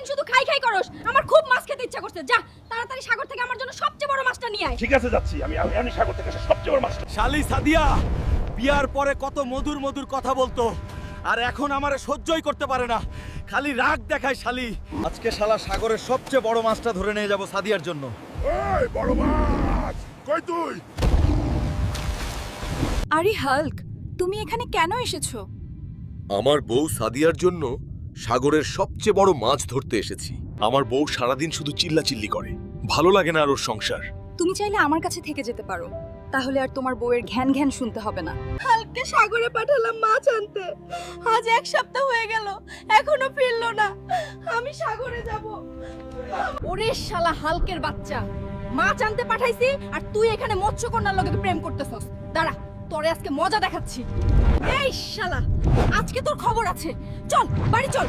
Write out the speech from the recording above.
সারাদিন শুধু খাই খাই করস। আমার খুব মাছ খেতে ইচ্ছা করছে। যা তাড়াতাড়ি সাগর থেকে আমার জন্য সবচেয়ে বড় মাছটা নিয়ে আয়। ঠিক আছে যাচ্ছি, আমি সাগর থেকে সবচেয়ে বড় মাছটা। শালি সাদিয়া বিয়ার পরে কত মধুর মধুর কথা বলতো, আর এখন আমারে সহ্যই করতে পারে না, খালি রাগ দেখায় শালি। আজকে শালা সাগরের সবচেয়ে বড় মাছটা ধরে নিয়ে যাব সাদিয়ার জন্য। ওই বড় মাছ কই তুই? আরে হাল্ক, তুমি এখানে কেন এসেছো? আমার বউ সাদিয়ার জন্য সাগরের সবচেয়ে বড় মাছ ধরতে এসেছি। আমার বউ সারাদিন শুধু চিল্লাচিল্লি করে, ভালো লাগে না আর ওর সংসার। তুমি চাইলে আমার কাছে থেকে যেতে পারো, তাহলে আর তোমার বউয়ের ঘ্যান ঘ্যান শুনতে হবে না। হালকে সাগরে পাঠালাম মাছ আনতে, আজ 1 সপ্তাহ হয়ে গেল, এখনো ফিরলো না। আমি সাগরে যাব। ওরে শালা হালকের বাচ্চা, মাছ আনতে পাঠাইছি আর তুই এখানে মৎস্যকন্যার লগে প্রেম করতেছস। দাঁড়া, তোরে আজকে মজা দেখাচ্ছি। এই শালা, আজকে তোর খবর আছে। চল বাড়ি চল।